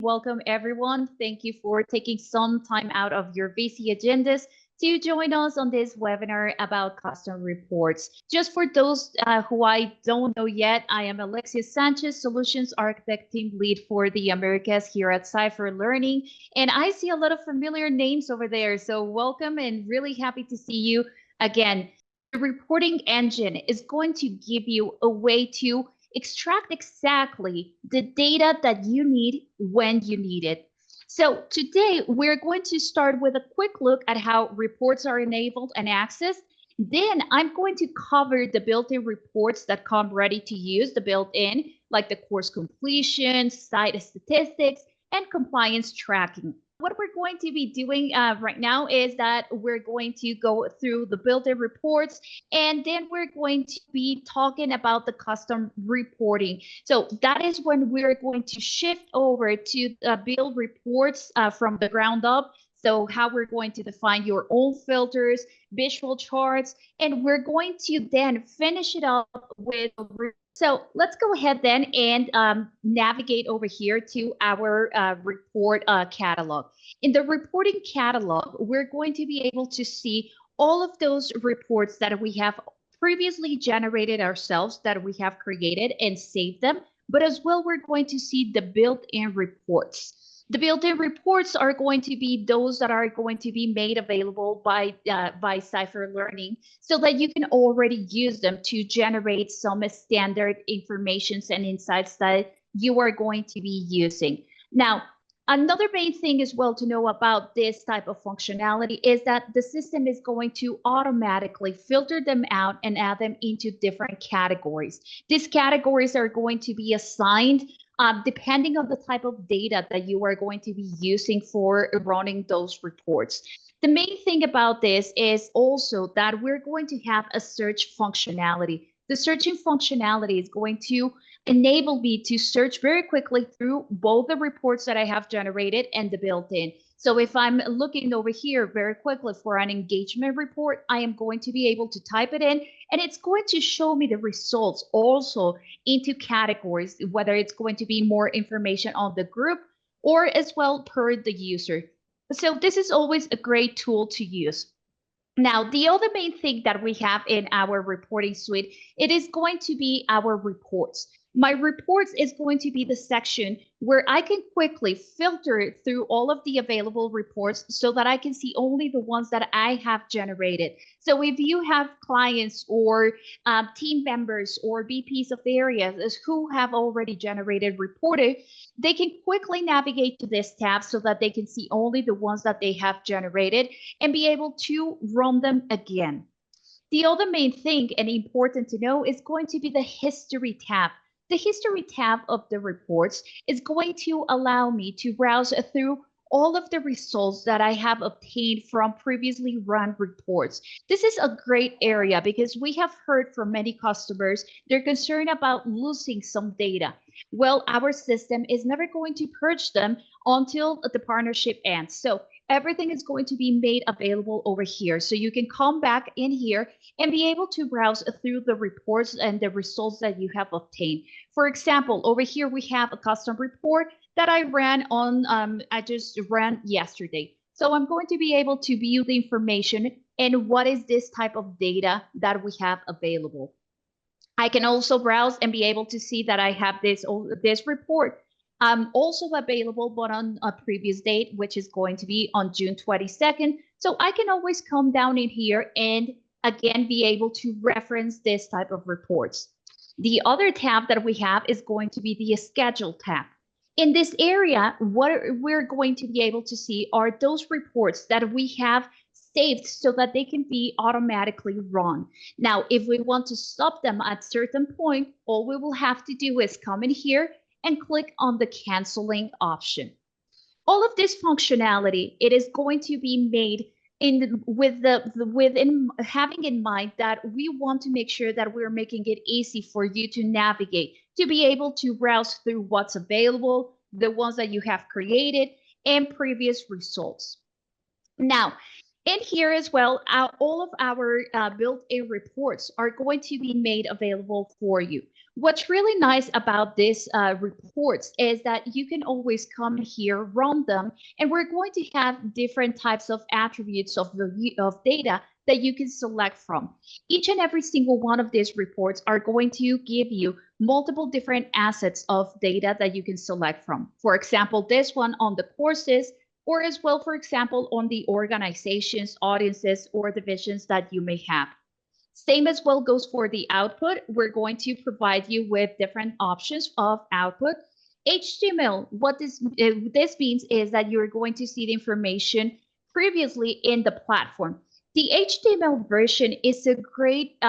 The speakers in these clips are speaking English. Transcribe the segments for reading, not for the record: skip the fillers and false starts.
Welcome, everyone. Thank you for taking some time out of your busy agendas to join us on this webinar about custom reports. Just for those who I don't know yet, I am Alexia Sanchez, Solutions Architect Team Lead for the Americas here at CYPHER Learning. And I see a lot of familiar names over there. So welcome and really happy to see you again. The reporting engine is going to give you a way to extract exactly the data that you need when you need it. So today we're going to start with a quick look at how reports are enabled and accessed. Then I'm going to cover the built-in reports that come ready to use, the built-in, like the course completion, site statistics, and compliance tracking. What we're going to be doing right now is that we're going to go through the built-in reports, and then we're going to be talking about the custom reporting. So that is when we're going to shift over to build reports from the ground up. So how we're going to define your own filters, visual charts, and we're going to then finish it up with. So let's go ahead then and navigate over here to our report catalog. In the reporting catalog, we're going to be able to see all of those reports that we have previously generated ourselves, that we have created and saved them, but as well, we're going to see the built-in reports. The built-in reports are going to be those that are going to be made available by CYPHER Learning so that you can already use them to generate some standard informations and insights that you are going to be using. Now, another main thing as well to know about this type of functionality is that the system is going to automatically filter them out and add them into different categories. These categories are going to be assigned depending on the type of data that you are going to be using for running those reports. The main thing about this is also that we're going to have a search functionality. The searching functionality is going to enable me to search very quickly through both the reports that I have generated and the built-in. So if I'm looking over here very quickly for an engagement report, I am going to be able to type it in, and it's going to show me the results also into categories, whether it's going to be more information on the group or as well per the user. So this is always a great tool to use. Now, the other main thing that we have in our reporting suite, it is going to be our reports. My reports is going to be the section where I can quickly filter through all of the available reports so that I can see only the ones that I have generated. So if you have clients or team members or VPs of areas who have already generated reported, they can quickly navigate to this tab so that they can see only the ones that they have generated and be able to run them again. The other main thing and important to know is going to be the history tab. The history tab of the reports is going to allow me to browse through all of the results that I have obtained from previously run reports. This is a great area because we have heard from many customers, they're concerned about losing some data. Well, our system is never going to purge them until the partnership ends. So everything is going to be made available over here. So you can come back in here and be able to browse through the reports and the results that you have obtained. For example, over here, we have a custom report that I ran on, I just ran yesterday. So I'm going to be able to view the information and what is this type of data that we have available. I can also browse and be able to see that I have this report also available, but on a previous date, which is going to be on June 22nd. So I can always come down in here and again, be able to reference this type of reports. The other tab that we have is going to be the schedule tab. In this area, what we're going to be able to see are those reports that we have saved so that they can be automatically run. Now, if we want to stop them at a certain point, all we will have to do is come in here and click on the canceling option. All of this functionality, it is going to be made having in mind that we want to make sure that we're making it easy for you to navigate, to be able to browse through what's available, the ones that you have created, and previous results. Now, in here as well, all of our built-in reports are going to be made available for you. What's really nice about this reports is that you can always come here, run them, and we're going to have different types of attributes of data that you can select from. Each and every single one of these reports are going to give you multiple different assets of data that you can select from. For example, this one on the courses, or as well, for example, on the organizations, audiences, or divisions that you may have. Same as well goes for the output. We're going to provide you with different options of output. HTML, what this means is that you're going to see the information previously in the platform. The HTML version is a great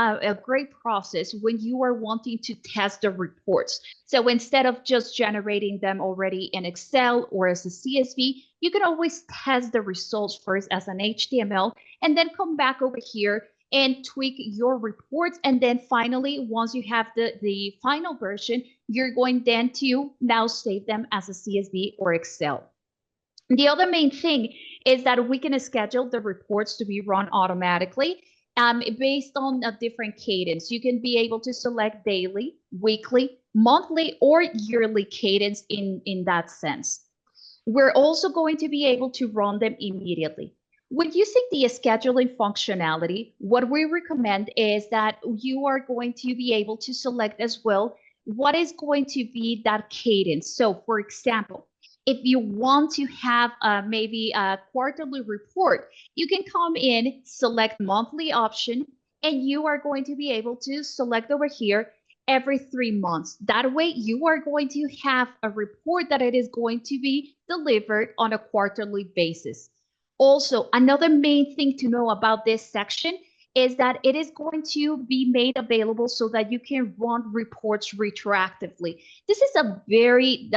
process when you are wanting to test the reports. So instead of just generating them already in Excel or as a CSV, you can always test the results first as an HTML and then come back over here and tweak your reports. And then finally, once you have the final version, you're going then to now save them as a CSV or Excel. The other main thing is that we can schedule the reports to be run automatically based on a different cadence. You can be able to select daily, weekly, monthly, or yearly cadence in that sense. We're also going to be able to run them immediately. When using the scheduling functionality, what we recommend is that you are going to be able to select as well what is going to be that cadence. So for example, if you want to have maybe a quarterly report, you can come in, select monthly option, and you are going to be able to select over here every 3 months. That way you are going to have a report that it is going to be delivered on a quarterly basis. Also, another main thing to know about this section is that it is going to be made available so that you can run reports retroactively. This is a very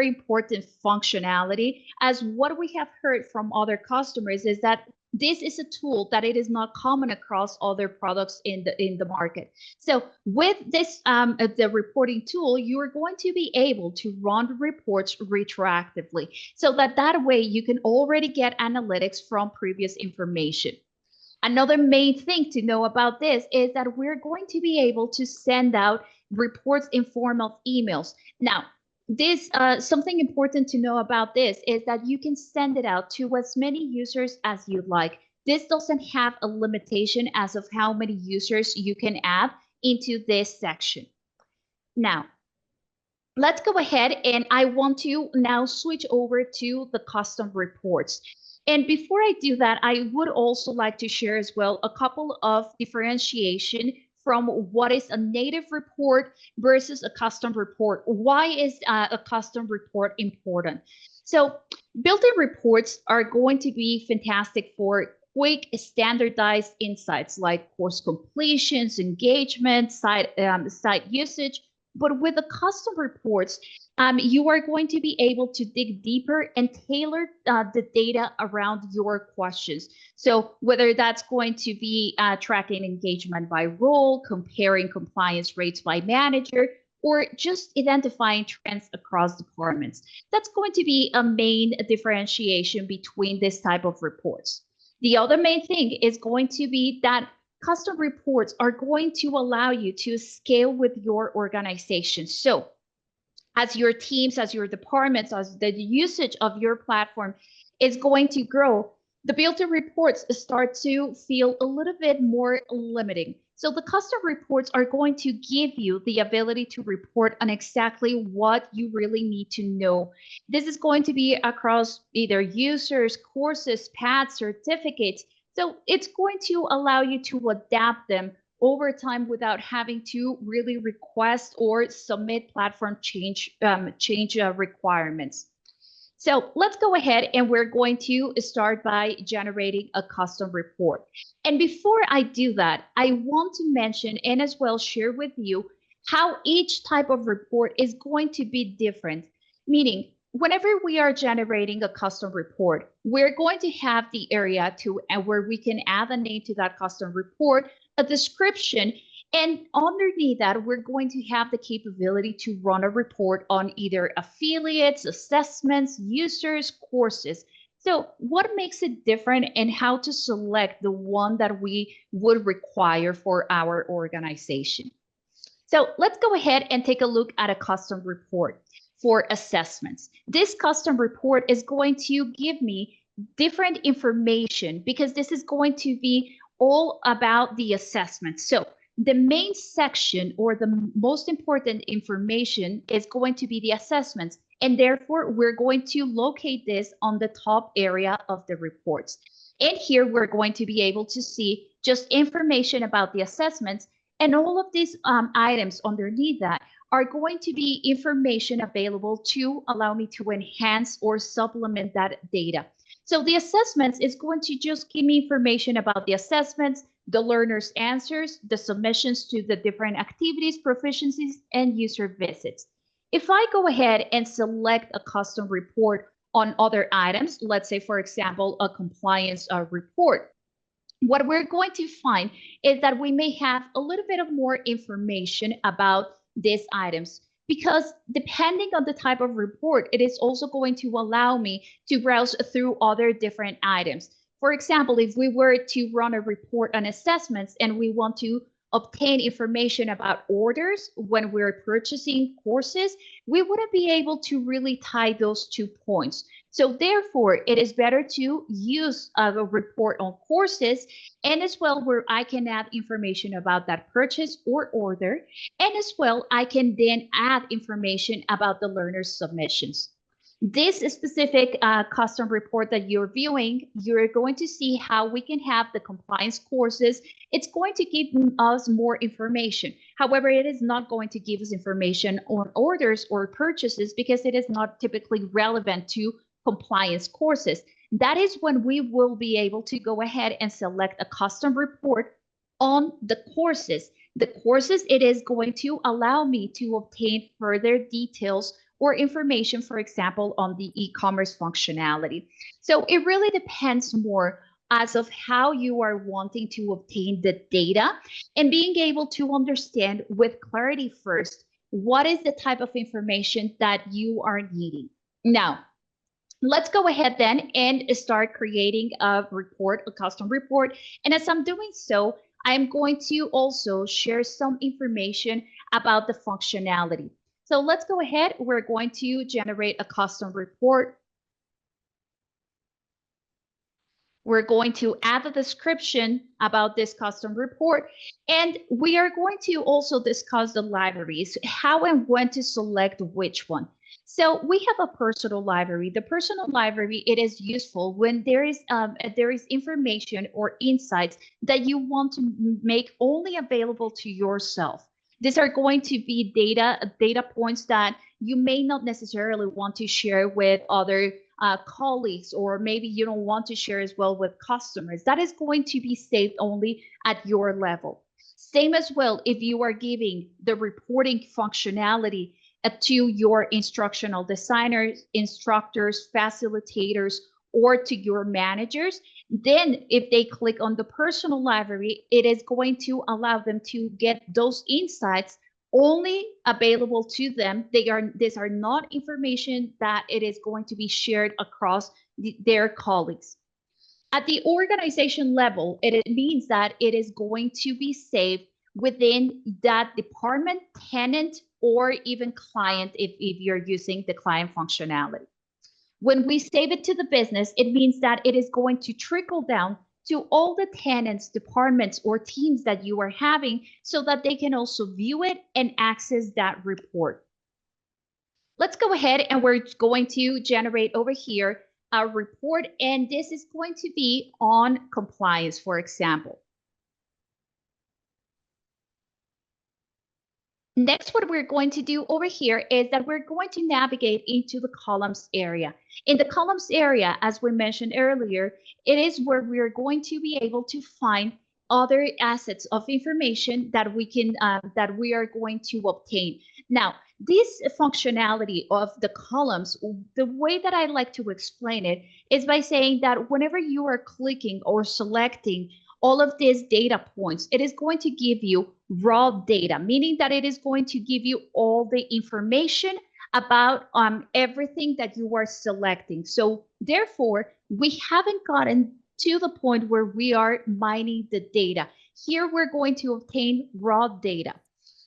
important functionality, as what we have heard from other customers is that this is a tool that it is not common across other products in the market. So with this the reporting tool, you are going to be able to run reports retroactively, so that way you can already get analytics from previous information. Another main thing to know about this is that we're going to be able to send out reports in form of emails. Now, this something important to know about this is that you can send it out to as many users as you'd like. This doesn't have a limitation as of how many users you can add into this section. Now, let's go ahead, and I want to now switch over to the custom reports. And before I do that, I would also like to share as well a couple of differentiation from what is a native report versus a custom report. Why is a custom report important? So built-in reports are going to be fantastic for quick standardized insights like course completions, engagement, site usage. But with the custom reports, you are going to be able to dig deeper and tailor the data around your questions. So whether that's going to be tracking engagement by role, comparing compliance rates by manager, or just identifying trends across departments, that's going to be a main differentiation between this type of reports. The other main thing is going to be that custom reports are going to allow you to scale with your organization. So as your teams, as your departments, as the usage of your platform is going to grow, the built-in reports start to feel a little bit more limiting. So the custom reports are going to give you the ability to report on exactly what you really need to know. This is going to be across either users, courses, paths, certificates. So it's going to allow you to adapt them over time without having to really request or submit platform change requirements. So let's go ahead, and we're going to start by generating a custom report. And before I do that, I want to mention and as well share with you how each type of report is going to be different, meaning whenever we are generating a custom report, we're going to have the area where we can add a name to that custom report, a description, and underneath that, we're going to have the capability to run a report on either affiliates, assessments, users, courses. So what makes it different, and how to select the one that we would require for our organization? So let's go ahead and take a look at a custom report for assessments. This custom report is going to give me different information because this is going to be all about the assessment. So the main section or the most important information is going to be the assessments. And therefore, we're going to locate this on the top area of the reports. And here we're going to be able to see just information about the assessments, and all of these items underneath that are going to be information available to allow me to enhance or supplement that data. So the assessments is going to just give me information about the assessments, the learner's answers, the submissions to the different activities, proficiencies, and user visits. If I go ahead and select a custom report on other items, let's say, for example, a compliance report, what we're going to find is that we may have a little bit of more information about these items, because depending on the type of report, it is also going to allow me to browse through other different items. For example, if we were to run a report on assessments and we want to obtain information about orders when we're purchasing courses, we wouldn't be able to really tie those 2 points. So therefore, it is better to use a report on courses, and as well where I can add information about that purchase or order, and as well I can then add information about the learner's submissions. This specific custom report that you're viewing, you're going to see how we can have the compliance courses. It's going to give us more information. However, it is not going to give us information on orders or purchases because it is not typically relevant to compliance courses. That is when we will be able to go ahead and select a custom report on the courses. The courses, it is going to allow me to obtain further details or information, for example, on the e-commerce functionality. So it really depends more as of how you are wanting to obtain the data and being able to understand with clarity first, what is the type of information that you are needing. Now, let's go ahead then and start creating a report, a custom report. And as I'm doing so, I'm going to also share some information about the functionality. So let's go ahead. We're going to generate a custom report. We're going to add a description about this custom report, and we are going to also discuss the libraries, how and when to select which one. So we have a personal library. The personal library, it is useful when there is information or insights that you want to make only available to yourself. These are going to be data points that you may not necessarily want to share with other colleagues, or maybe you don't want to share as well with customers. That is going to be saved only at your level. Same as well if you are giving the reporting functionality to your instructional designers, instructors, facilitators, or to your managers, then if they click on the personal library, it is going to allow them to get those insights only available to them. These are not information that it is going to be shared across their colleagues. At the organization level, it means that it is going to be saved within that department, tenant, or even client if you're using the client functionality. When we save it to the business, it means that it is going to trickle down to all the tenants, departments, or teams that you are having so that they can also view it and access that report. Let's go ahead and we're going to generate over here a report, and this is going to be on compliance, for example. Next, what we're going to do over here is that we're going to navigate into the columns area. In the columns area, as we mentioned earlier, it is where we're going to be able to find other assets of information that we are going to obtain. Now, this functionality of the columns, the way that I like to explain it is by saying that whenever you are clicking or selecting all of these data points, it is going to give you raw data, meaning that it is going to give you all the information about everything that you are selecting. So therefore, we haven't gotten to the point where we are mining the data. Here, we're going to obtain raw data.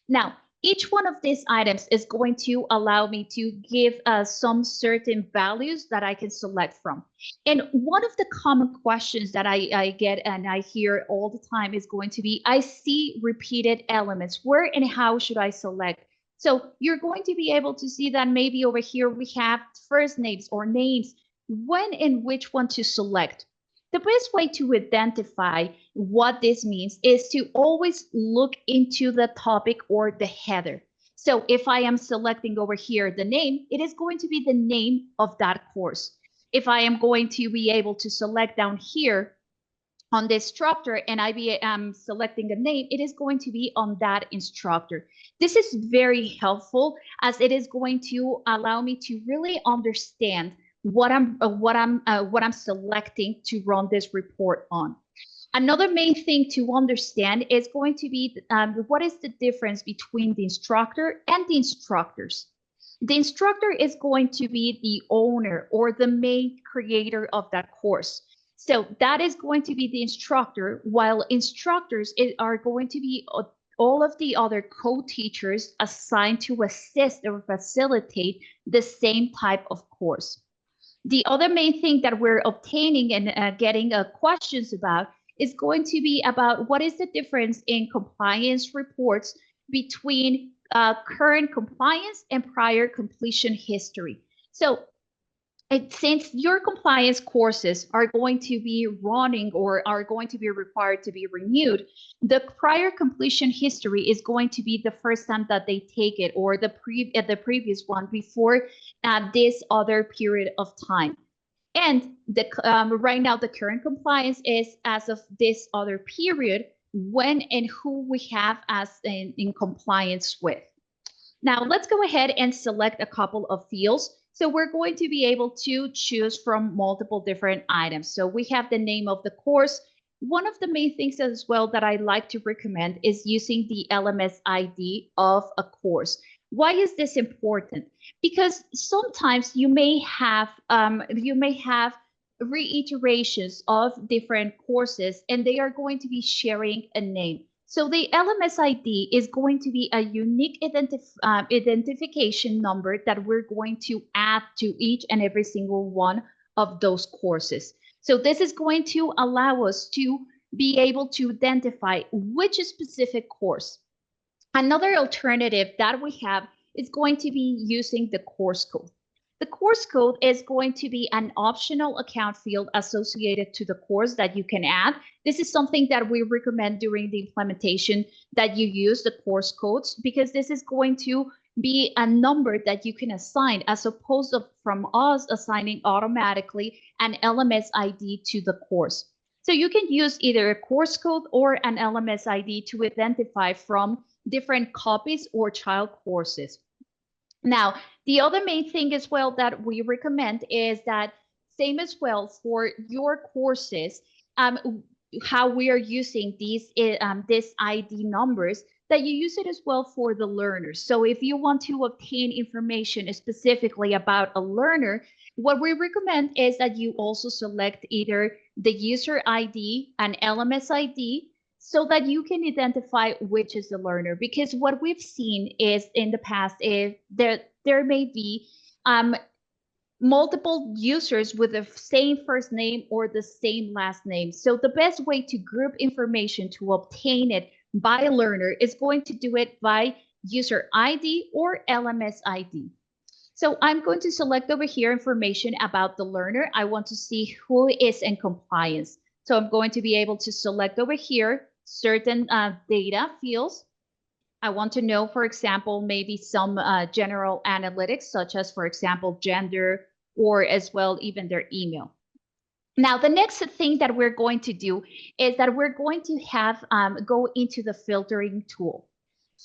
Now, Each one of these items is going to allow me to give some certain values that I can select from. And one of the common questions that I get and I hear all the time is going to be, I see repeated elements. Where and how should I select? So you're going to be able to see that maybe over here we have first names or names, when and which one to select. The best way to identify what this means is to always look into the topic or the header. So if I am selecting over here the name, it is going to be the name of that course. If I am going to be able to select down here on the instructor and I am selecting a name, it is going to be on that instructor. This is very helpful as it is going to allow me to really understand what I'm selecting to run this report on. Another main thing to understand is going to be what is the difference between the instructor and the instructors. The instructor is going to be the owner or the main creator of that course. So that is going to be the instructor, while instructors are going to be all of the other co-teachers assigned to assist or facilitate the same type of course. The other main thing that we're obtaining and getting questions about is going to be about what is the difference in compliance reports between current compliance and prior completion history. So since your compliance courses are going to be running or are going to be required to be renewed, the prior completion history is going to be the first time that they take it, or the previous one before this other period of time. And right now, the current compliance is as of this other period, when and who we have as in compliance with. Now, let's go ahead and select a couple of fields. So we're going to be able to choose from multiple different items. So we have the name of the course. One of the main things as well that I like to recommend is using the LMS ID of a course. Why is this important? Because sometimes you may have reiterations of different courses and they are going to be sharing a name. So the LMS ID is going to be a unique identification number that we're going to add to each and every single one of those courses. So this is going to allow us to be able to identify which specific course. Another alternative that we have is going to be using the course code. The course code is going to be an optional account field associated to the course that you can add. This is something that we recommend during the implementation that you use the course codes, because this is going to be a number that you can assign as opposed to from us assigning automatically an LMS ID to the course. So you can use either a course code or an LMS ID to identify from different copies or child courses. Now, the other main thing as well that we recommend is that same as well for your courses, how we are using these ID numbers, that you use it as well for the learners. So if you want to obtain information specifically about a learner, what we recommend is that you also select either the user ID and LMS ID, so that you can identify which is the learner. Because what we've seen is in the past is there may be multiple users with the same first name or the same last name. So the best way to group information to obtain it by a learner is going to do it by user ID or LMS ID. So I'm going to select over here information about the learner. I want to see who is in compliance. So I'm going to be able to select over here certain data fields. I want to know, for example, maybe some general analytics, such as, for example, gender, or as well, even their email. Now, the next thing that we're going to do is that we're going to have go into the filtering tool.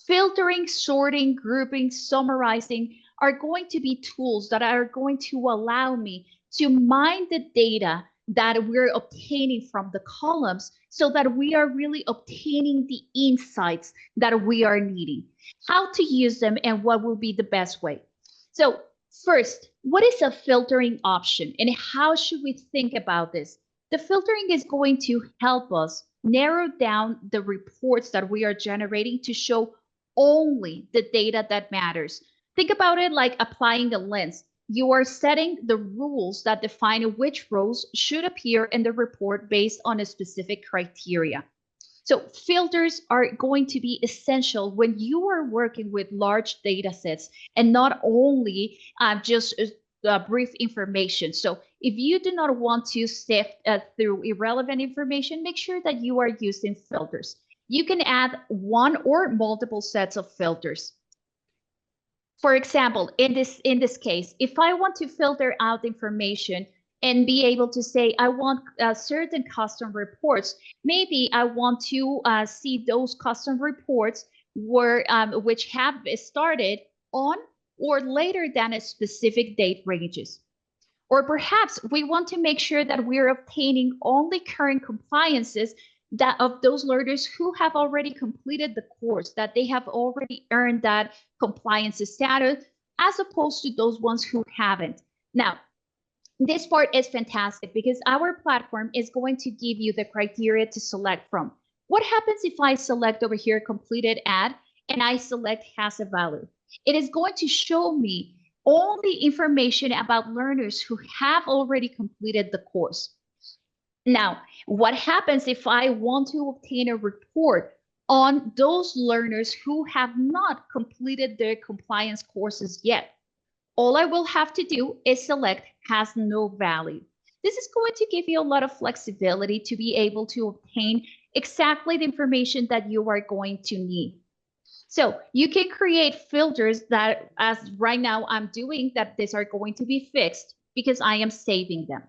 Filtering, sorting, grouping, summarizing are going to be tools that are going to allow me to mine the data that we're obtaining from the columns, so that we are really obtaining the insights that we are needing. How to use them and what will be the best way. So first, what is a filtering option and how should we think about this? The filtering is going to help us narrow down the reports that we are generating to show only the data that matters. Think about it like applying a lens. You are setting the rules that define which rows should appear in the report based on a specific criteria. So filters are going to be essential when you are working with large data sets and not only just brief information. So if you do not want to sift through irrelevant information, make sure that you are using filters. You can add one or multiple sets of filters. For example, in this case, if I want to filter out information and be able to say I want certain custom reports, maybe I want to see those custom reports which have started on or later than a specific date ranges. Or perhaps we want to make sure that we're obtaining only current compliances that of those learners who have already completed the course, that they have already earned that compliance status, as opposed to those ones who haven't. Now, this part is fantastic because our platform is going to give you the criteria to select from. What happens if I select over here completed ad and I select has a value? It is going to show me only information about learners who have already completed the course. Now, what happens if I want to obtain a report on those learners who have not completed their compliance courses yet? All I will have to do is select has no value. This is going to give you a lot of flexibility to be able to obtain exactly the information that you are going to need. So you can create filters that, as right now I'm doing, that these are going to be fixed because I am saving them.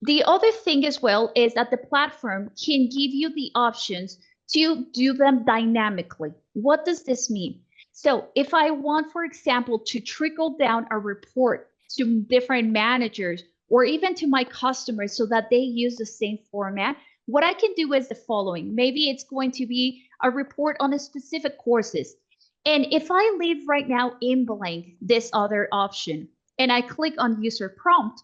The other thing as well is that the platform can give you the options to do them dynamically. What does this mean? So if I want, for example, to trickle down a report to different managers or even to my customers so that they use the same format, what I can do is the following. Maybe it's going to be a report on a specific courses. And if I leave right now in blank this other option and I click on user prompt,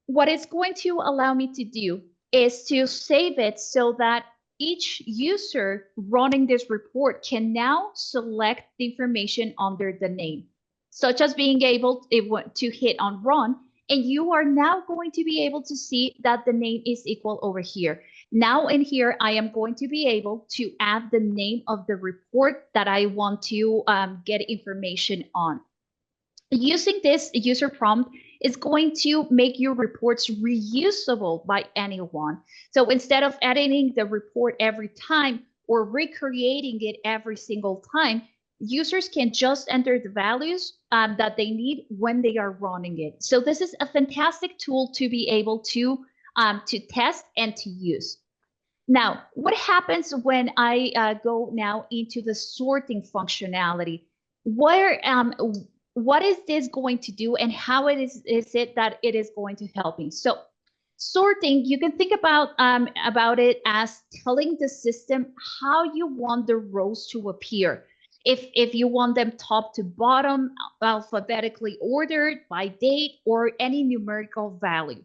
what it's going to allow me to do is to save it so that each user running this report can now select the information under the name, such as being able to hit on run. And you are now going to be able to see that the name is equal over here. Now in here, I am going to be able to add the name of the report that I want to get information on. Using this user prompt is going to make your reports reusable by anyone. So instead of editing the report every time or recreating it every single time, users can just enter the values that they need when they are running it. So this is a fantastic tool to be able to test and to use. Now, what happens when I go now into the sorting functionality? What is this going to do and how is it that it is going to help me? So sorting, you can think about it as telling the system how you want the rows to appear. If you want them top to bottom, alphabetically ordered by date or any numerical value.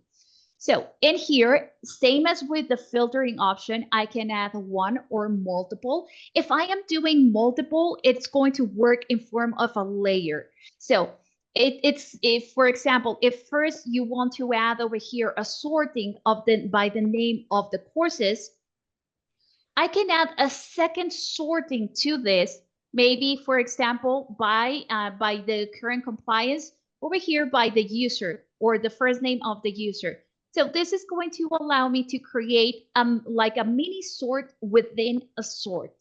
So in here, same as with the filtering option, I can add one or multiple. If I am doing multiple, it's going to work in form of a layer. So if, for example, if first you want to add over here a sorting of by the name of the courses, I can add a second sorting to this. Maybe, for example, by the current compliance, over here by the user or the first name of the user. So this is going to allow me to create like a mini sort within a sort.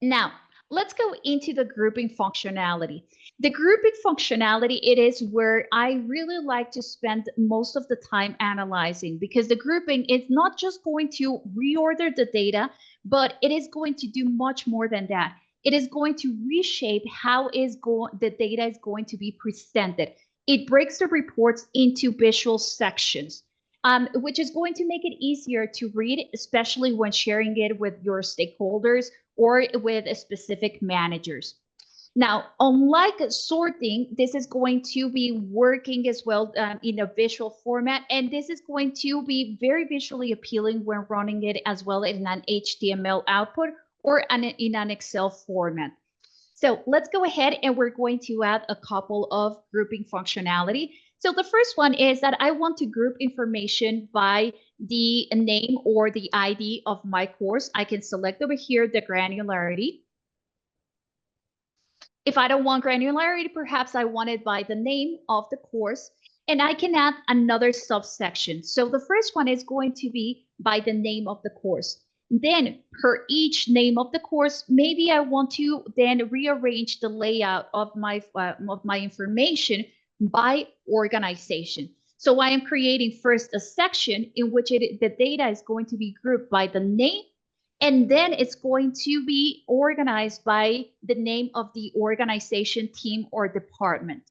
Now, let's go into the grouping functionality. The grouping functionality, it is where I really like to spend most of the time analyzing, because the grouping is not just going to reorder the data, but it is going to do much more than that. It is going to reshape how the data is going to be presented. It breaks the reports into visual sections, which is going to make it easier to read, especially when sharing it with your stakeholders or with specific managers. Now, unlike sorting, this is going to be working as well in a visual format, and this is going to be very visually appealing when running it as well in an HTML output or in an Excel format. So let's go ahead and we're going to add a couple of grouping functionality. So the first one is that I want to group information by the name or the ID of my course. I can select over here the granularity. If I don't want granularity, perhaps I want it by the name of the course, and I can add another subsection. So the first one is going to be by the name of the course. Then per each name of the course, maybe I want to then rearrange the layout of my information by organization. So I am creating first a section in which the data is going to be grouped by the name, and then it's going to be organized by the name of the organization, team, or department.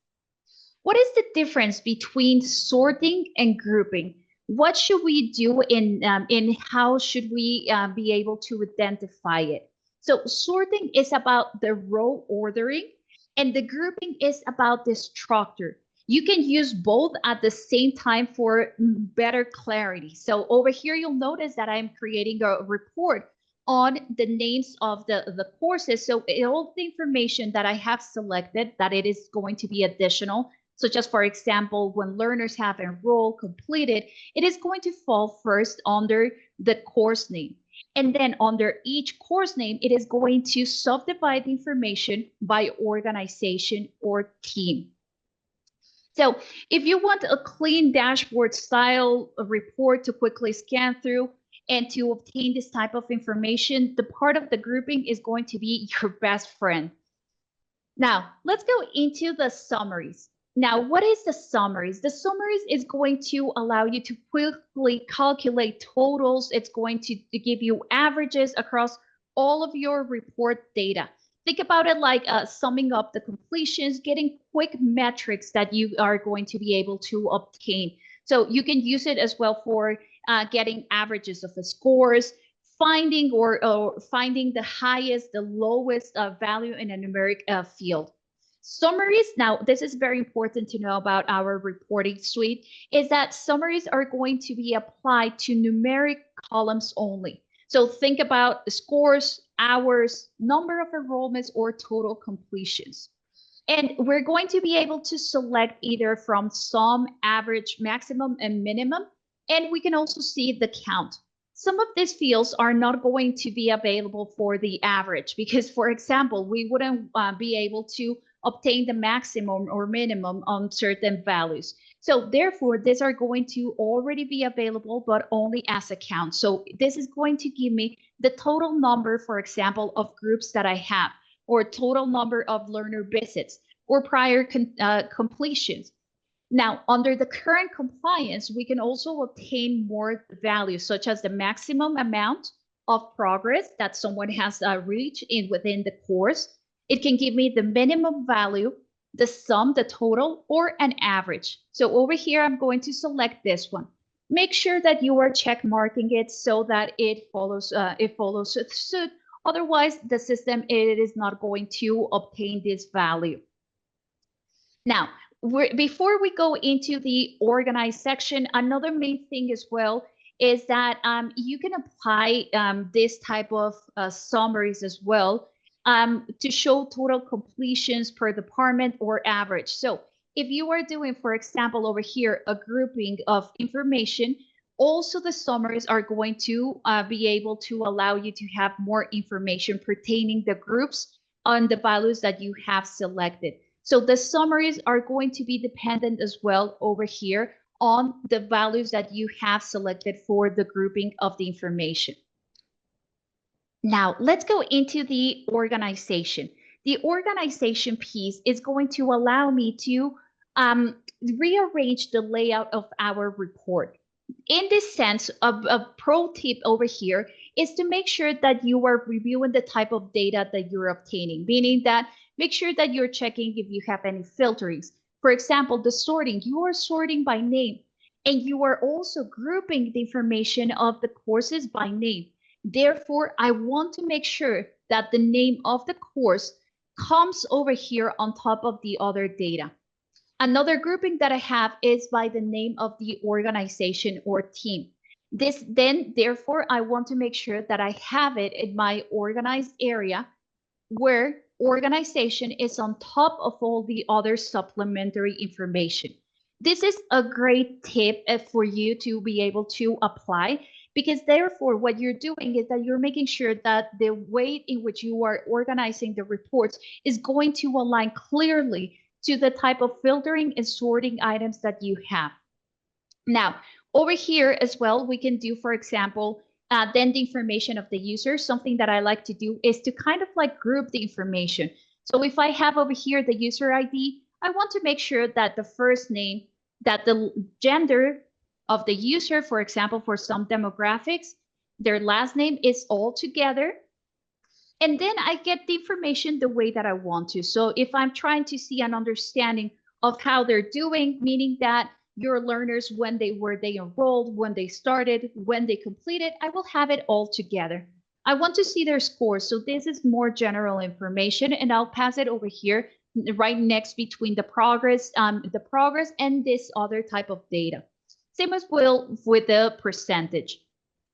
What is the difference between sorting and grouping? What should we do in how should we be able to identify it? So sorting is about the row ordering, and the grouping is about the structure. You can use both at the same time for better clarity. So over here, you'll notice that I'm creating a report on the names of the courses. So all the information that I have selected that it is going to be additional, such as, for example, when learners have enrolled, completed, it is going to fall first under the course name. And then under each course name, it is going to subdivide the information by organization or team. So if you want a clean dashboard style report to quickly scan through and to obtain this type of information, the part of the grouping is going to be your best friend. Now, let's go into the summaries. Now, what is the summaries? The summaries is going to allow you to quickly calculate totals. It's going to give you averages across all of your report data. Think about it like summing up the completions, getting quick metrics that you are going to be able to obtain. So you can use it as well for getting averages of the scores, finding or finding the highest, the lowest value in a numeric field. Summaries, now this is very important to know about our reporting suite, is that summaries are going to be applied to numeric columns only. So think about the scores, hours, number of enrollments, or total completions. And we're going to be able to select either from sum, average, maximum, and minimum. And we can also see the count. Some of these fields are not going to be available for the average because, for example, we wouldn't be able to obtain the maximum or minimum on certain values. So therefore, these are going to already be available, but only as a count. So this is going to give me the total number, for example, of groups that I have, or total number of learner visits, or prior completions. Now, under the current compliance, we can also obtain more values, such as the maximum amount of progress that someone has reached within the course. It can give me the minimum value, the sum, the total, or an average. So over here, I'm going to select this one. Make sure that you are check marking it so that it follows suit. Otherwise, the system it is not going to obtain this value. Now, before we go into the organized section, another main thing as well is that you can apply this type of summaries as well to show total completions per department or average. So if you are doing, for example, over here, a grouping of information, also the summaries are going to be able to allow you to have more information pertaining the groups on the values that you have selected. So the summaries are going to be dependent as well over here on the values that you have selected for the grouping of the information. Now, let's go into the organization. The organization piece is going to allow me to rearrange the layout of our report. In this sense, a pro tip over here is to make sure that you are reviewing the type of data that you're obtaining, meaning that make sure that you're checking if you have any filterings. For example, the sorting, you are sorting by name, and you are also grouping the information of the courses by name. Therefore, I want to make sure that the name of the course comes over here on top of the other data. Another grouping that I have is by the name of the organization or team. Therefore, I want to make sure that I have it in my organized area where organization is on top of all the other supplementary information. This is a great tip for you to be able to apply, because therefore what you're doing is that you're making sure that the way in which you are organizing the reports is going to align clearly to the type of filtering and sorting items that you have. Now, over here as well, we can do, for example, then the information of the user. Something that I like to do is to kind of like group the information. So if I have over here the user ID, I want to make sure that the first name, that the gender of the user, for example, for some demographics, their last name is all together. And then I get the information the way that I want to. So if I'm trying to see an understanding of how they're doing, meaning that your learners, when they enrolled, when they started, when they completed, I will have it all together. I want to see their scores. So this is more general information, and I'll pass it over here right next between the progress and this other type of data. Same as well with the percentage.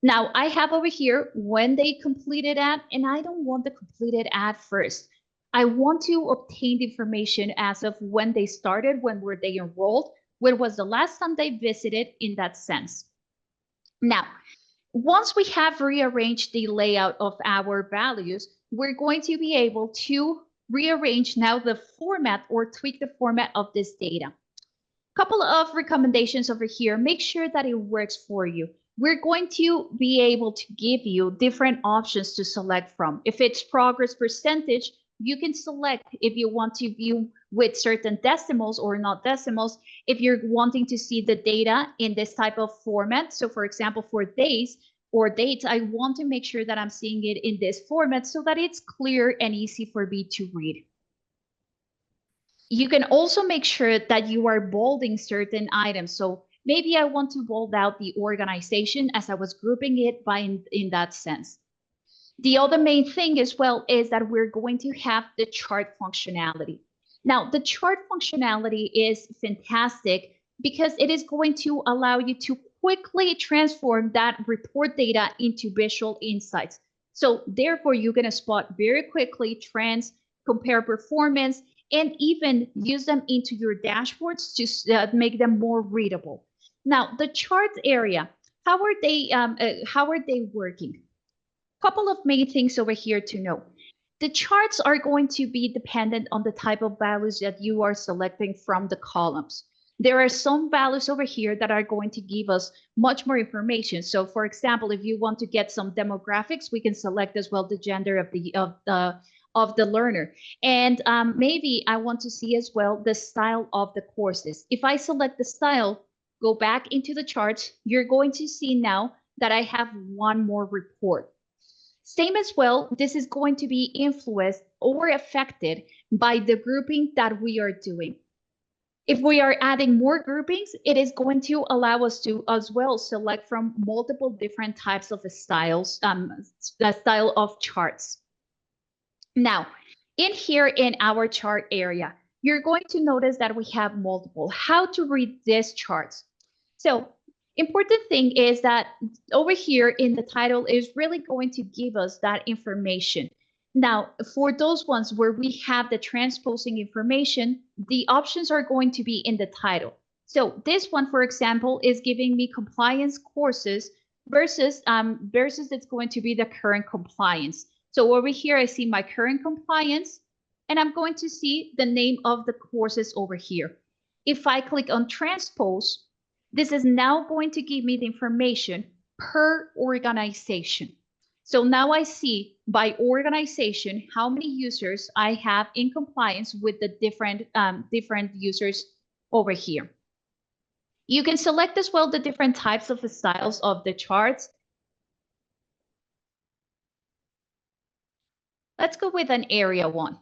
Now I have over here when they completed at, and I don't want the completed at first. I want to obtain the information as of when they started, when were they enrolled, when was the last time they visited, in that sense. Now, once we have rearranged the layout of our values, we're going to be able to rearrange now the format or tweak the format of this data. Couple of recommendations over here. Make sure that it works for you. We're going to be able to give you different options to select from. If it's progress percentage, you can select if you want to view with certain decimals or not decimals. If you're wanting to see the data in this type of format, so for example, for days or dates, I want to make sure that I'm seeing it in this format so that it's clear and easy for me to read. You can also make sure that you are bolding certain items. So maybe I want to bold out the organization as I was grouping it by in that sense. The other main thing as well is that we're going to have the chart functionality. Now, the chart functionality is fantastic because it is going to allow you to quickly transform that report data into visual insights. So therefore, you're going to spot very quickly trends, compare performance, and even use them into your dashboards to make them more readable. Now, the charts area, how are they working? Couple of main things over here to know. The charts are going to be dependent on the type of values that you are selecting from the columns. There are some values over here that are going to give us much more information. So for example, if you want to get some demographics, we can select as well the gender of the learner. And maybe I want to see as well the style of the courses. If I select the style, go back into the charts, you're going to see now that I have one more report. Same as well, this is going to be influenced or affected by the grouping that we are doing. If we are adding more groupings, it is going to allow us to as well select from multiple different types of styles, the style of charts. Now, in here in our chart area, you're going to notice that we have multiple. How to read these charts? So, important thing is that over here in the title is really going to give us that information. Now, for those ones where we have the transposing information, the options are going to be in the title. So this one, for example, is giving me compliance courses versus it's going to be the current compliance. So over here, I see my current compliance, and I'm going to see the name of the courses over here. If I click on transpose, this is now going to give me the information per organization. So now I see by organization how many users I have in compliance with the different users over here. You can select as well the different types of the styles of the charts. Let's go with an area one.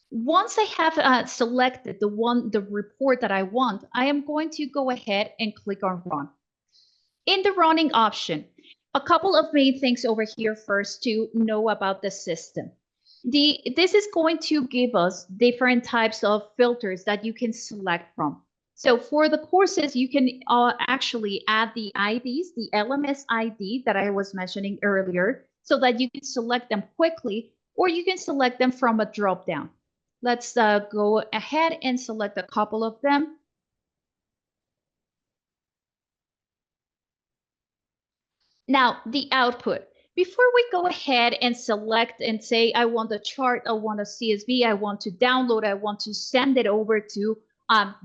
Once I have selected the report that I want, I am going to go ahead and click on run. In the running option, a couple of main things over here first to know about the system. This is going to give us different types of filters that you can select from. So for the courses, you can actually add the IDs, the LMS ID that I was mentioning earlier, so that you can select them quickly, or you can select them from a drop-down. Let's go ahead and select a couple of them. Now, the output. Before we go ahead and select and say, I want a chart, I want a CSV, I want to download, I want to send it over to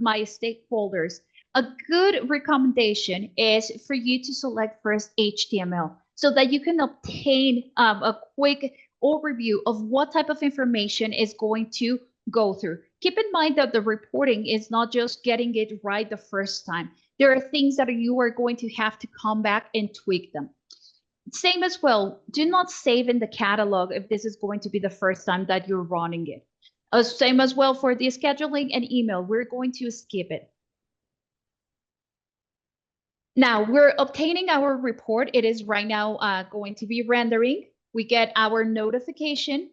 my stakeholders, a good recommendation is for you to select first HTML so that you can obtain a quick overview of what type of information is going to go through. Keep in mind that the reporting is not just getting it right the first time. There are things that you are going to have to come back and tweak them. Same as well, do not save in the catalog if this is going to be the first time that you're running it. Same as well for the scheduling and email, we're going to skip it. Now we're obtaining our report. It is right now going to be rendering. We get our notification,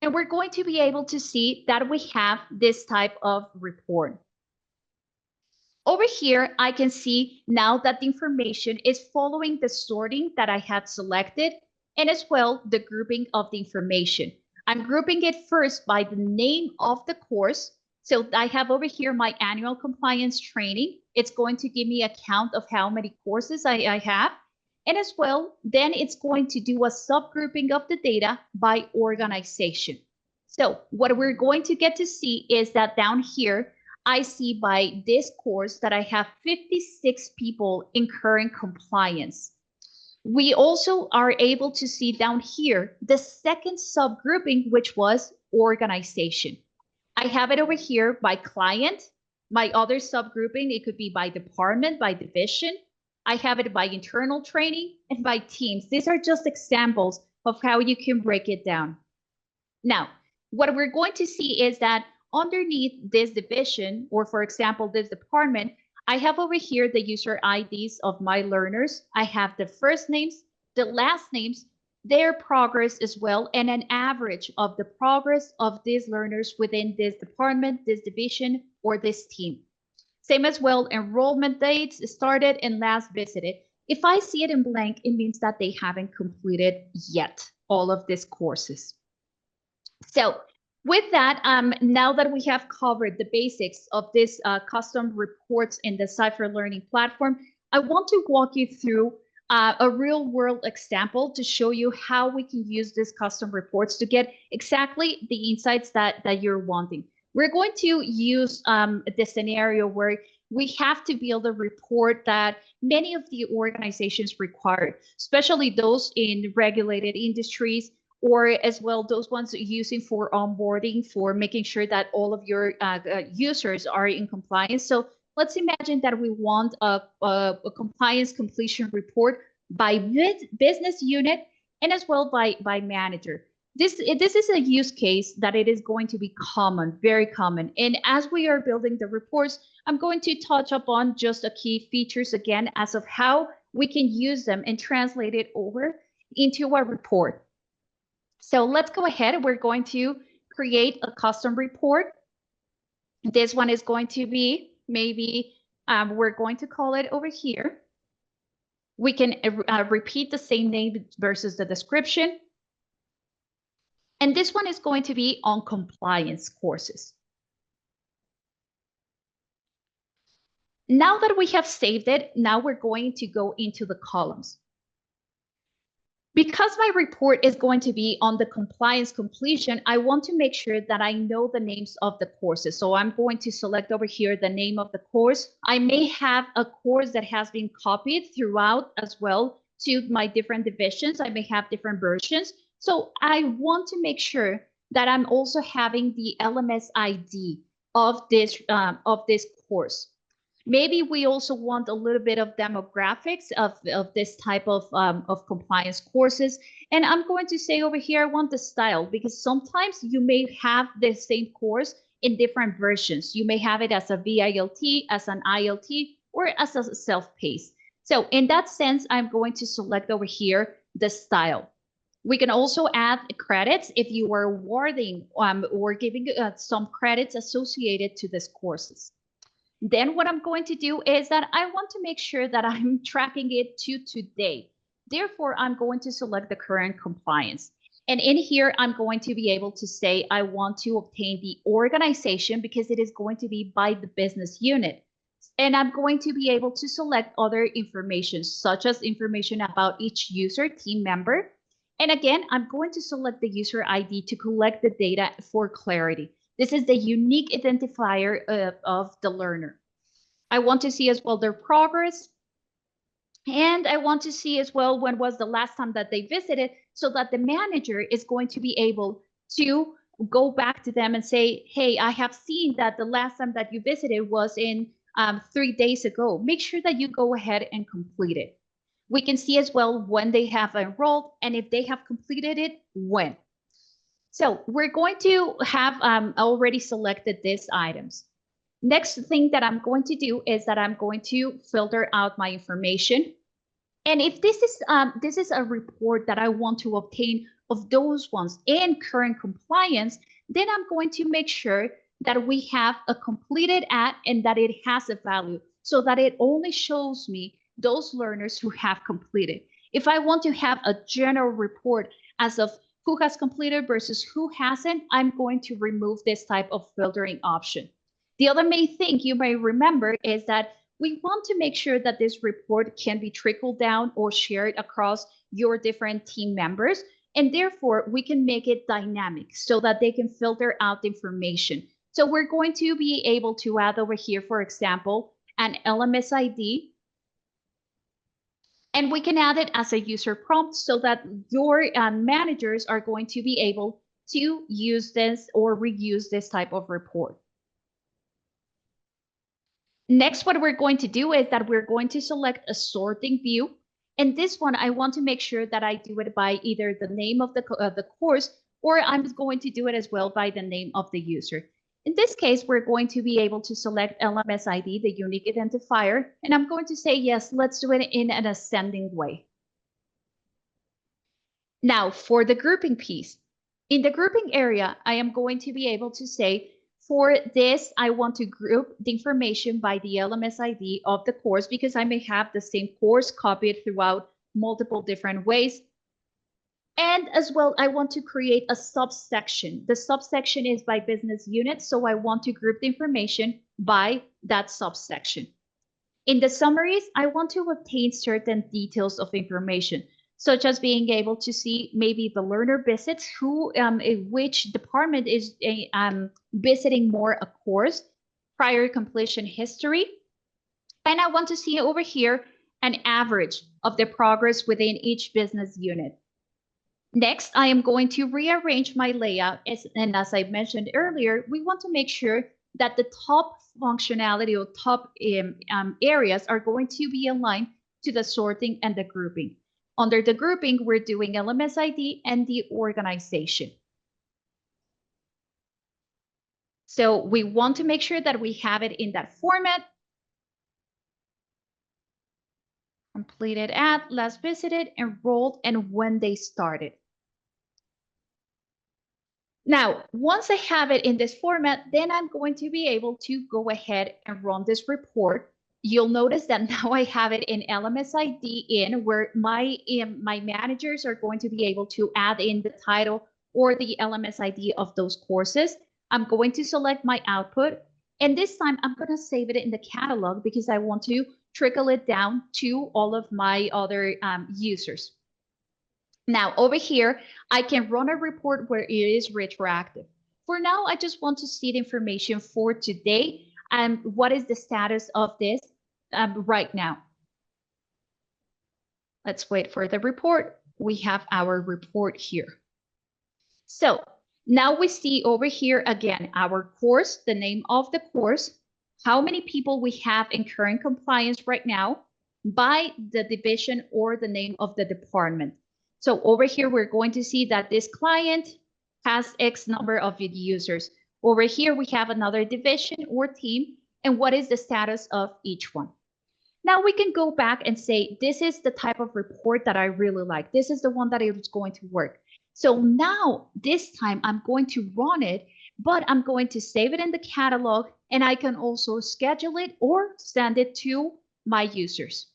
and we're going to be able to see that we have this type of report. Over here, I can see now that the information is following the sorting that I had selected, and as well the grouping of the information. I'm grouping it first by the name of the course. So I have over here my annual compliance training. It's going to give me a count of how many courses I have. And as well, then it's going to do a subgrouping of the data by organization. So what we're going to get to see is that down here, I see by this course that I have 56 people in current compliance. We also are able to see down here the second subgrouping, which was organization. I have it over here by client. My other subgrouping, it could be by department, by division. I have it by internal training and by teams. These are just examples of how you can break it down. Now, what we're going to see is that underneath this division, or for example, this department, I have over here the user IDs of my learners. I have the first names, the last names, their progress as well, and an average of the progress of these learners within this department, this division, or this team. Same as well, enrollment dates, started and last visited. If I see it in blank, it means that they haven't completed yet all of these courses. So with that, now that we have covered the basics of this custom reports in the CYPHER Learning platform, I want to walk you through a real world example to show you how we can use these custom reports to get exactly the insights that you're wanting. We're going to use the scenario where we have to build a report that many of the organizations require, especially those in regulated industries, or as well those ones using for onboarding, for making sure that all of your users are in compliance. So let's imagine that we want a compliance completion report by business unit and as well by manager. This is a use case that it is going to be common, very common. And as we are building the reports, I'm going to touch upon just a key features again as of how we can use them and translate it over into a report. So let's go ahead. We're going to create a custom report. This one is going to be maybe we're going to call it over here. We can repeat the same name versus the description. And this one is going to be on compliance courses. Now that we have saved it, now we're going to go into the columns. Because my report is going to be on the compliance completion, I want to make sure that I know the names of the courses. So I'm going to select over here the name of the course. I may have a course that has been copied throughout as well to my different divisions. I may have different versions. So I want to make sure that I'm also having the LMS ID of this course. Maybe we also want a little bit of demographics of this type of compliance courses. And I'm going to say over here, I want the style, because sometimes you may have the same course in different versions. You may have it as a VILT, as an ILT, or as a self-paced. So in that sense, I'm going to select over here the style. We can also add credits if you are awarding or giving some credits associated to these courses. Then what I'm going to do is that I want to make sure that I'm tracking it to today. Therefore, I'm going to select the current compliance. And in here, I'm going to be able to say I want to obtain the organization because it is going to be by the business unit. And I'm going to be able to select other information, such as information about each user, team member. And again, I'm going to select the user ID to collect the data for clarity. This is the unique identifier of the learner. I want to see as well their progress. And I want to see as well when was the last time that they visited, so that the manager is going to be able to go back to them and say, hey, I have seen that the last time that you visited was in 3 days ago. Make sure that you go ahead and complete it. We can see as well when they have enrolled and if they have completed it, when. So we're going to have already selected these items. Next thing that I'm going to do is that I'm going to filter out my information. And if this is a report that I want to obtain of those ones in current compliance, then I'm going to make sure that we have a completed at and that it has a value so that it only shows me those learners who have completed. If I want to have a general report as of who has completed versus who hasn't, I'm going to remove this type of filtering option. The other main thing you may remember is that we want to make sure that this report can be trickled down or shared across your different team members. And therefore, we can make it dynamic so that they can filter out the information. So we're going to be able to add over here, for example, an LMS ID. And we can add it as a user prompt so that your managers are going to be able to use this or reuse this type of report. Next, what we're going to do is that we're going to select a sorting view. And this one, I want to make sure that I do it by either the name of the course, or I'm going to do it as well by the name of the user. In this case, we're going to be able to select LMS ID, the unique identifier, and I'm going to say, yes, let's do it in an ascending way. Now, for the grouping piece, in the grouping area, I am going to be able to say, for this, I want to group the information by the LMS ID of the course because I may have the same course copied throughout multiple different ways. And as well, I want to create a subsection. The subsection is by business unit, so I want to group the information by that subsection. In the summaries, I want to obtain certain details of information, such as being able to see maybe the learner visits, who, which department is visiting more a course, prior completion history. And I want to see over here an average of the progress within each business unit. Next, I am going to rearrange my layout. And as I mentioned earlier, we want to make sure that the top functionality or top areas are going to be aligned to the sorting and the grouping. Under the grouping, we're doing LMS ID and the organization. So we want to make sure that we have it in that format. Completed at, last visited, enrolled, and when they started. Now, once I have it in this format, then I'm going to be able to go ahead and run this report. You'll notice that now I have it in LMS ID in where my managers are going to be able to add in the title or the LMS ID of those courses. I'm going to select my output. And this time I'm going to save it in the catalog because I want to trickle it down to all of my other users. Now over here, I can run a report where it is retroactive. For now, I just want to see the information for today and what is the status of this right now. Let's wait for the report. We have our report here. So now we see over here again, our course, the name of the course, how many people we have in current compliance right now by the division or the name of the department. So over here, we're going to see that this client has X number of users. Over here, we have another division or team and what is the status of each one. Now we can go back and say, this is the type of report that I really like. This is the one that is going to work. So now this time I'm going to run it, but I'm going to save it in the catalog and I can also schedule it or send it to my users.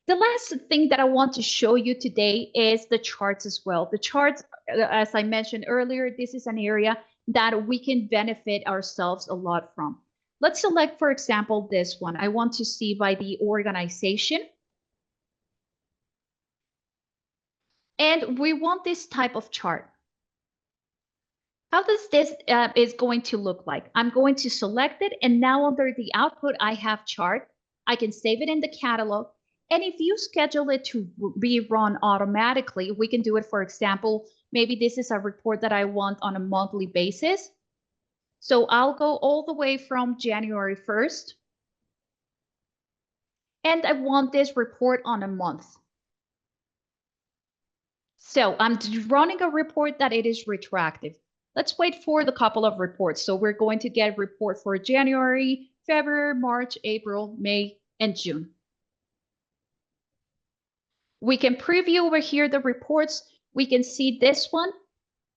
The last thing that I want to show you today is the charts as well. The charts, as I mentioned earlier, this is an area that we can benefit ourselves a lot from. Let's select, for example, this one. I want to see by the organization. And we want this type of chart. How does this is going to look like? I'm going to select it, and now under the output, I have chart. I can save it in the catalog. And if you schedule it to be run automatically, we can do it, for example, maybe this is a report that I want on a monthly basis. So I'll go all the way from January 1st. And I want this report on a month. So I'm running a report that it is retroactive. Let's wait for the couple of reports. So we're going to get a report for January, February, March, April, May, and June. We can preview over here the reports. We can see this one,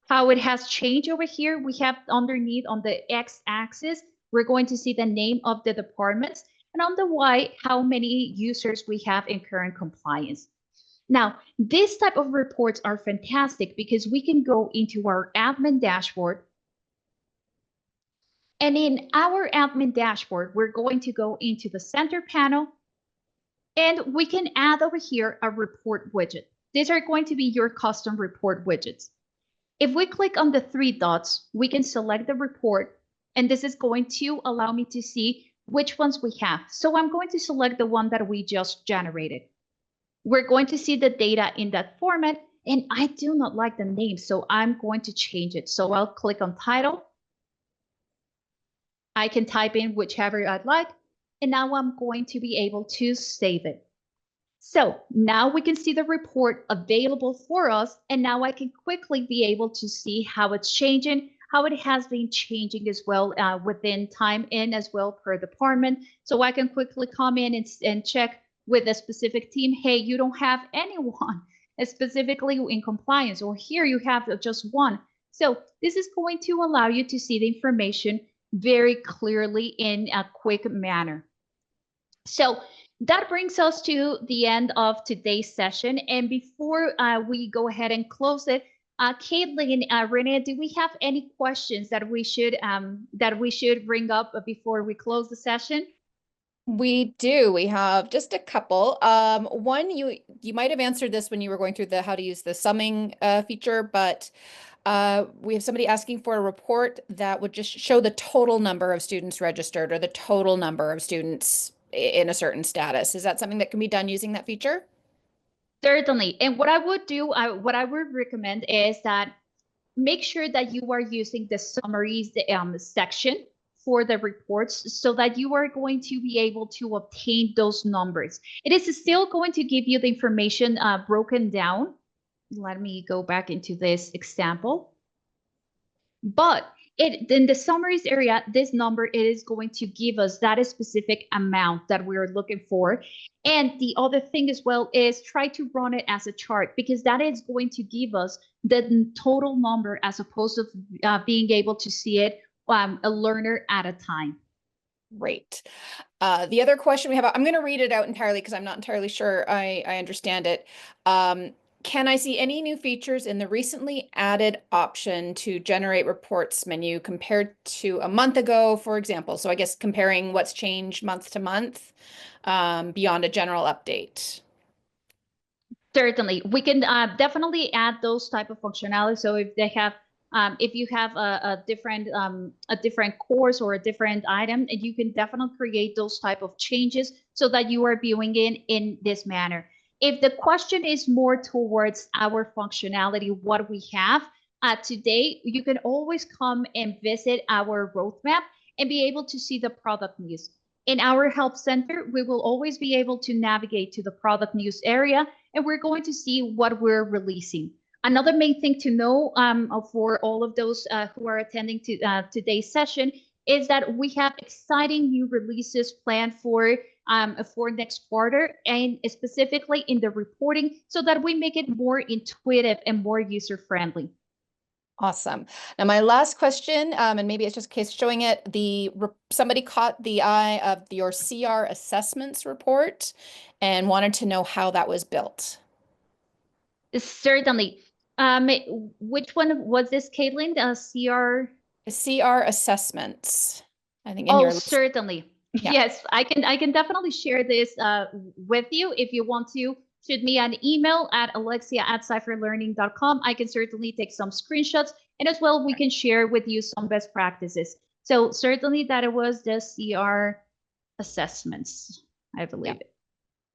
how it has changed over here. We have underneath on the x-axis, we're going to see the name of the departments, and on the y, how many users we have in current compliance. Now, this type of reports are fantastic because we can go into our admin dashboard. And in our admin dashboard, we're going to go into the center panel, and we can add over here a report widget. These are going to be your custom report widgets. If we click on the three dots, we can select the report, and this is going to allow me to see which ones we have. So I'm going to select the one that we just generated. We're going to see the data in that format, and I do not like the name, so I'm going to change it. So I'll click on title. I can type in whichever I'd like, and now I'm going to be able to save it. So now we can see the report available for us, and now I can quickly be able to see how it's changing, how it has been changing as well within time and as well per department. So I can quickly come in and check with a specific team, hey, you don't have anyone specifically in compliance, or here you have just one. So this is going to allow you to see the information very clearly in a quick manner. So that brings us to the end of today's session. And before we go ahead and close it, Caitlin, Renee, do we have any questions that we should bring up before we close the session? We do. We have just a couple. One, you might have answered this when you were going through the how to use the summing feature, but we have somebody asking for a report that would just show the total number of students registered or the total number of students in a certain status. Is that something that can be done using that feature? Certainly. And what I would do, what I would recommend is that make sure that you are using the summaries section for the reports so that you are going to be able to obtain those numbers. It is still going to give you the information broken down. Let me go back into this example. But in the summaries area, this number, it is going to give us that specific amount that we're looking for. And the other thing as well is try to run it as a chart, because that is going to give us the total number as opposed to being able to see it a learner at a time. Great. The other question we have, I'm going to read it out entirely because I'm not entirely sure I understand it. Can I see any new features in the recently added option to generate reports menu compared to a month ago, for example? So I guess comparing what's changed month to month beyond a general update. Certainly, we can definitely add those type of functionality. So if they have, if you have a different course or a different item, you can definitely create those type of changes so that you are viewing it in this manner. If the question is more towards our functionality, what we have today, you can always come and visit our roadmap and be able to see the product news. In our help center, we will always be able to navigate to the product news area, and we're going to see what we're releasing. Another main thing to know for all of those who are attending to today's session is that we have exciting new releases planned for next quarter, and specifically in the reporting, so that we make it more intuitive and more user-friendly. Awesome. Now, my last question, and maybe it's just a case of showing it, somebody caught the eye of your CR assessments report and wanted to know how that was built. Certainly. Um, which one was this, Caitlin? CR? The CR assessments, I think in Oh, your list. certainly. Yeah. Yes, I can definitely share this with you if you want to. Shoot me an email at alexia@cypherlearning.com. I can certainly take some screenshots, and as well we can share with you some best practices. So certainly that it was the CR assessments, I Yeah. believe it.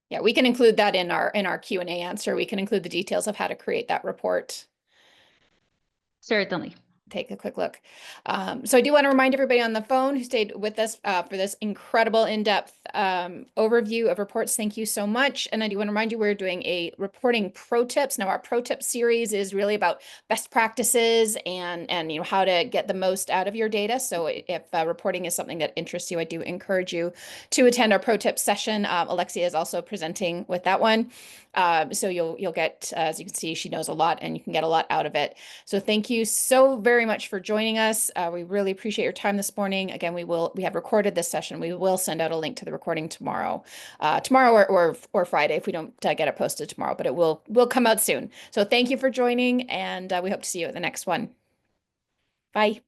Yeah, we can include that in our Q&A answer. We can include the details of how to create that report. Certainly. Take a quick look. So I do want to remind everybody on the phone who stayed with us for this incredible in-depth overview of reports. Thank you so much. And I do want to remind you we're doing a reporting pro tips. Now our pro tip series is really about best practices and how to get the most out of your data. So if reporting is something that interests you, I do encourage you to attend our pro tip session. Alexia is also presenting with that one. So you'll get, as you can see, she knows a lot and you can get a lot out of it. So thank you so very much for joining us. We really appreciate your time this morning. Again, we have recorded this session. We will send out a link to the recording tomorrow, or Friday if we don't get it posted tomorrow, but it will come out soon. So thank you for joining, and we hope to see you at the next one. Bye.